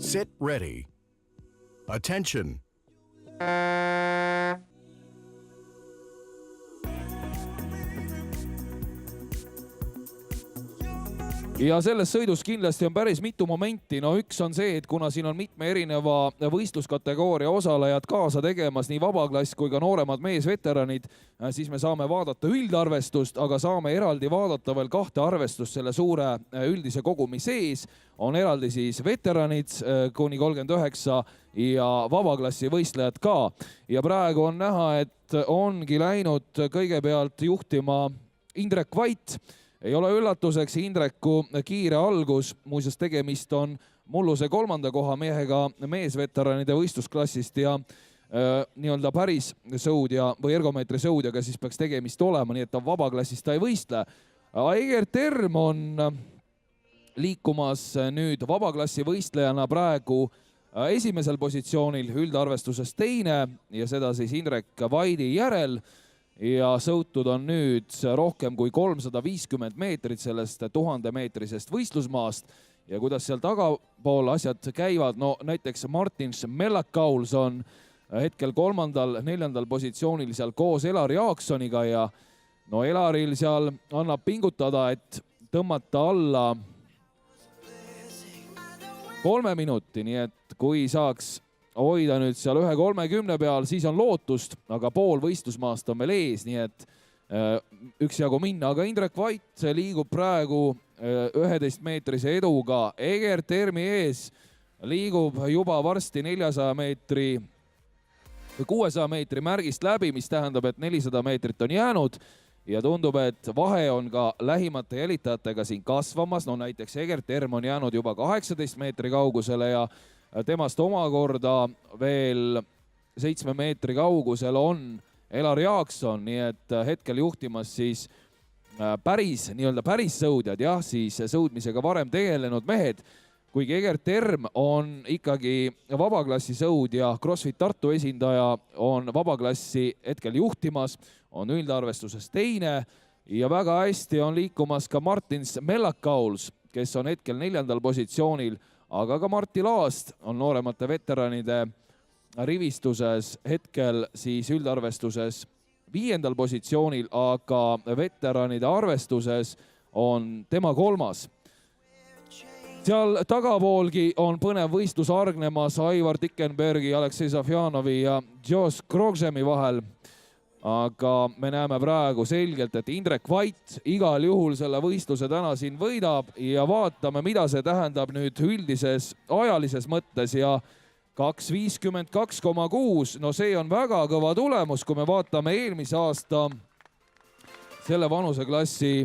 Sit ready. Attention. Ja selles sõidus kindlasti on päris mitu momenti. No üks on see, et kuna siin on mitme erineva võistluskategooria osalejad kaasa tegemas, nii vabaklass kui ka nooremad meesveteranid, siis me saame vaadata üldarvestust, aga saame eraldi vaadata veel kahte arvestust selle suure üldise kogumi sees. On eraldi siis veteranid kuni 39 ja vabaklassi võistlejad ka. Ja praegu on näha, et ongi läinud kõigepealt juhtima Indrek Vait. Ei ole üllatuseks Indreku kiire algus, muuseas tegemist on mulluse 3. koha mehega meesveteranide võistlusklassist ja nii-öelda päris sõudja või ergomeetri sõudjaga siis peaks tegemist olema, nii et ta vabaklassis ta ei võistle. Egert Term on liikumas nüüd vabaklassi võistlejana praegu esimesel positsioonil, üldarvestuses teine ja seda siis Indrek Vaidi järel. Ja sõutud on nüüd rohkem kui 350 meetrit sellest 1000-meetrisest võistlusmaast. Ja kuidas seal tagapool asjad käivad, no näiteks Martin Mellakauls on hetkel 3., 4. positsioonil seal koos Elari Jaaksoniga ja no Elaril seal annab pingutada, et tõmmata alla 3 minuti, nii et kui saaks hoida nüüd seal 1.30 peal, siis on lootust, aga pool võistlusmaast on veel ees, nii et üksjagu minna. Aga Indrek Vait liigub praegu 11-meetrise eduga. Egert Termi ees liigub juba varsti 400 meetri või 600 meetri märgist läbi, mis tähendab, et 400 meetrit on jäänud. Ja tundub, et vahe on ka lähimate jälitajatega siin kasvamas. No näiteks Egert Term on jäänud juba 18 meetri kaugusele ja temast omakorda veel 7 meetri kaugusel on Elari Jaakson, nii et hetkel juhtimas siis päris sõudjad, jah, siis sõudmisega varem tegelenud mehed. Kuigi Egert Term on ikkagi vabaklassi sõudja, CrossFit Tartu esindaja, on vabaklassi hetkel juhtimas, on üldarvestuses teine ja väga hästi on liikumas ka Martin Mellakauls, kes on hetkel 4. positsioonil. Aga ka Martti Laast on nooremate veteranide rivistuses hetkel siis üldarvestuses 5. positsioonil, aga veteranide arvestuses on tema 3. Seal tagapoolgi on põnev võistlus argnemas Aivar Tikkenbergi, Aleksei Safjanovi ja Josh Krogsemi vahel. Aga me näeme praegu selgelt, et Indrek Vait igal juhul selle võistluse täna siin võidab ja vaatame, mida see tähendab nüüd üldises ajalises mõttes ja 2.52,6. No see on väga kõva tulemus, kui me vaatame eelmise aasta selle vanuseklassi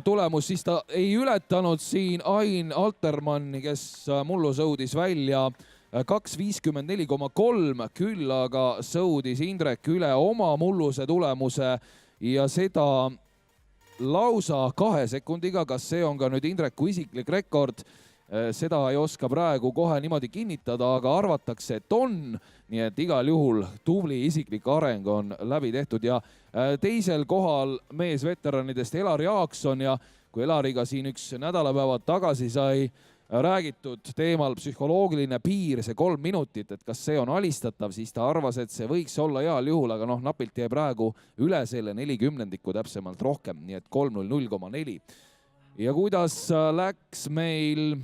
tulemus, siis ta ei ületanud siin Ain Altermanni, kes mullu sõudis välja 2.54,3, küll aga sõudis Indrek üle oma mulluse tulemuse ja seda lausa 2 sekundiga. Kas see on ka nüüd Indreku isiklik rekord? Seda ei oska praegu kohe niimoodi kinnitada, aga arvatakse, et on. Nii et igal juhul tubli isiklik areng on läbi tehtud ja teisel kohal meesveteranidest Elari Jaakson ja kui Elariga siin üks nädalapäevad tagasi sai räägitud teemal psühholoogiline piir, see 3 minutit, et kas see on alistatav, siis ta arvas, et see võiks olla heal juhul, aga napilt jäi praegu üle selle 40 täpsemalt rohkem, nii et 3.00,4. Ja kuidas läks meil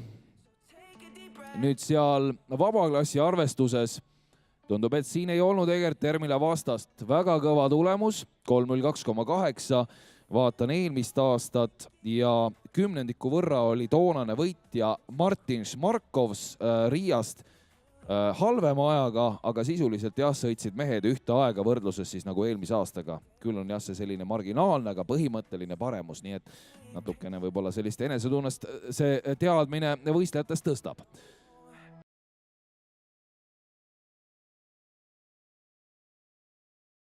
nüüd seal vabaklassi arvestuses, tundub, et siin ei olnud Egert Termile vastast. Väga kõva tulemus, 3.02,8. Vaatan eelmist aastat ja 10 võrra oli toonane võitja Martin Šmarkovs Riiast halvema ajaga, aga sisuliselt jah, sõitsid mehed ühte aega võrdluses siis nagu eelmise aastaga. Küll on jah see selline marginaalne, aga põhimõtteline paremus, nii et natukene võib-olla sellist enesetunnest see teadmine võistlejatest tõstab.